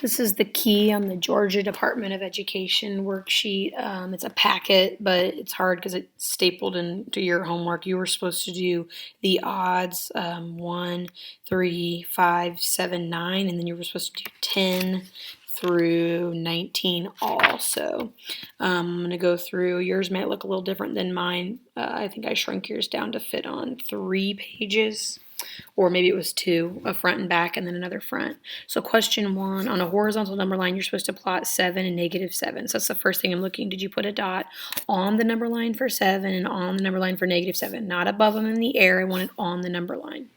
This is the key on the Georgia Department of Education worksheet. It's a packet, but it's hard because it's stapled into your homework. You were supposed to do the odds 1, 3, 5, 7, 9, and then you were supposed to do 10 through 19 also. I'm going to go through. Yours might look a little different than mine. I think I shrunk yours down to fit on 3 pages, or maybe it was 2, a front and back and then another front. So question 1, on a horizontal number line, you're supposed to plot 7 and -7. So that's the first thing I'm looking. Did you put a dot on the number line for 7 and on the number line for -7? Not above them in the air. I want it on the number line.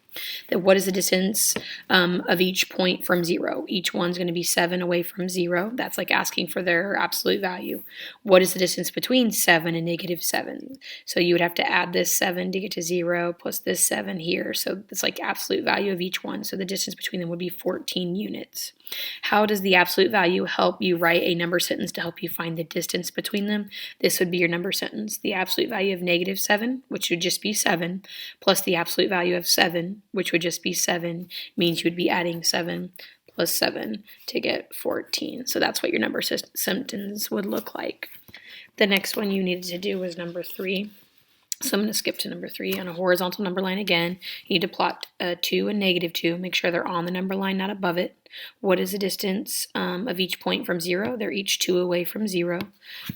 Then what is the distance of each point from 0? Each one's going to be 7 away from 0. That's like asking for their absolute value. What is the distance between 7 and -7? So you would have to add this 7 to get to 0 plus this 7 here. So it's like absolute value of each one. So the distance between them would be 14 units. How does the absolute value help you write a number sentence to help you find the distance between them? This would be your number sentence. The absolute value of -7, which would just be 7, plus the absolute value of 7, which would just be 7, means you would be adding 7 plus 7 to get 14. So that's what your number sentence would look like. The next one you needed to do was number 3. So I'm going to skip to number 3. On a horizontal number line again, you need to plot 2 and -2. Make sure they're on the number line, not above it. What is the distance of each point from 0? They're each 2 away from 0.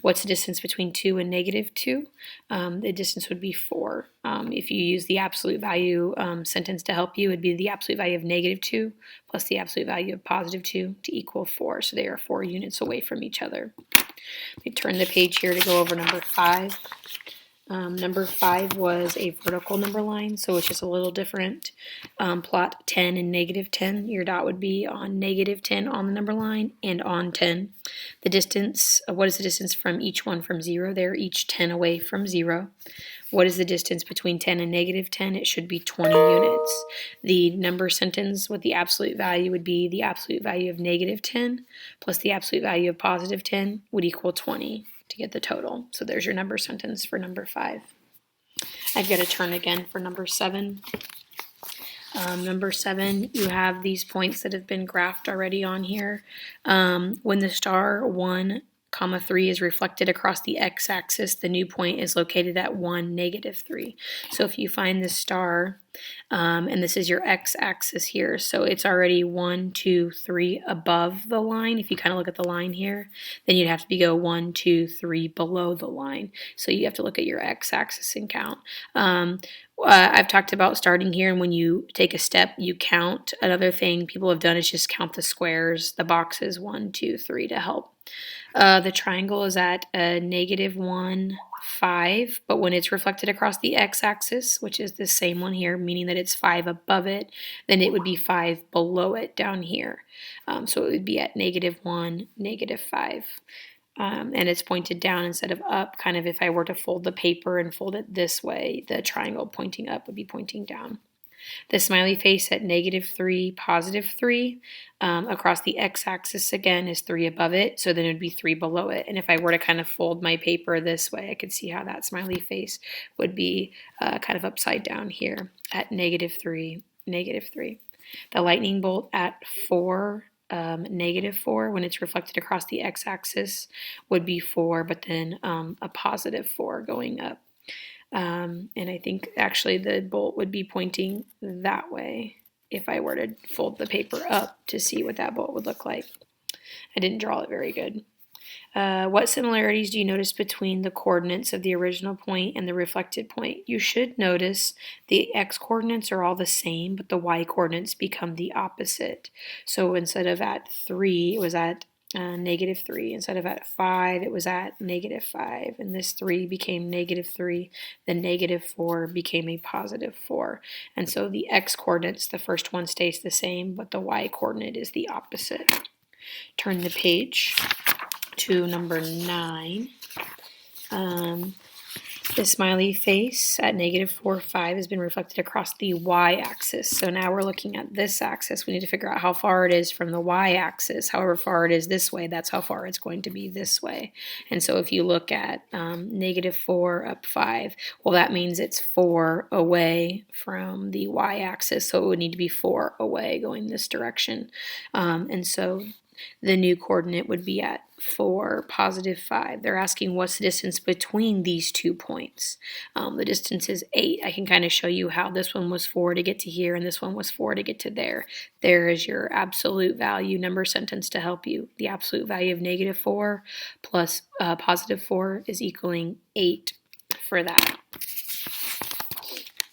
What's the distance between 2 and -2? The distance would be 4. If you use the absolute value sentence to help you, it would be the absolute value of -2 plus the absolute value of +2 to equal 4. So they are 4 units away from each other. Let me turn the page here to go over number 5. Number 5 was a vertical number line, so it's just a little different. Plot 10 and -10. Your dot would be on -10 on the number line and on 10. The distance, what is the distance from each one from 0? They're each 10 away from 0. What is the distance between 10 and -10? It should be 20 units. The number sentence with the absolute value would be the absolute value of -10 plus the absolute value of +10 would equal 20 to get the total. So there's your number sentence for number 5. I've got to turn again for number 7. Number 7, you have these points that have been graphed already on here. When the star 1, 3 is reflected across the x-axis, the new point is located at 1, -3. So if you find the star, and this is your x-axis here, so it's already 1, 2, 3 above the line. If you kind of look at the line here, then you'd have to go 1, 2, 3 below the line. So you have to look at your x-axis and count. I've talked about starting here, and when you take a step, you count. Another thing people have done is just count the squares, the boxes, 1, 2, 3 to help. The triangle is at -1, 5, but when it's reflected across the x-axis, which is the same one here, meaning that it's 5 above it, then it would be 5 below it down here. So it would be at -1, -5. And it's pointed down instead of up. Kind of if I were to fold the paper and fold it this way, the triangle pointing up would be pointing down. The smiley face at -3, +3, across the x-axis again is 3 above it, so then it would be 3 below it. And if I were to kind of fold my paper this way, I could see how that smiley face would be kind of upside down here at -3, -3. The lightning bolt at 4, -4, when it's reflected across the x-axis, would be 4, but then a +4 going up. And I think actually the bolt would be pointing that way if I were to fold the paper up to see what that bolt would look like. I didn't draw it very good. What similarities do you notice between the coordinates of the original point and the reflected point? You should notice the x coordinates are all the same, but the y coordinates become the opposite. So instead of at 3, it was at -3. Instead of at 5, it was at -5. And this 3 became -3. The -4 became a +4. And so the x coordinates, the first one stays the same, but the y coordinate is the opposite. Turn the page to number 9. The smiley face at -4, 5 has been reflected across the y-axis. So now we're looking at this axis. We need to figure out how far it is from the y-axis. However far it is this way, that's how far it's going to be this way. And so if you look at -4 up 5, well, that means it's 4 away from the y-axis. So it would need to be 4 away going this direction. And so The new coordinate would be at 4, positive 5. They're asking what's the distance between these 2 points. The distance is 8. I can kind of show you how this one was 4 to get to here and this one was 4 to get to there. There is your absolute value number sentence to help you. The absolute value of negative 4 plus positive 4 is equaling 8 for that.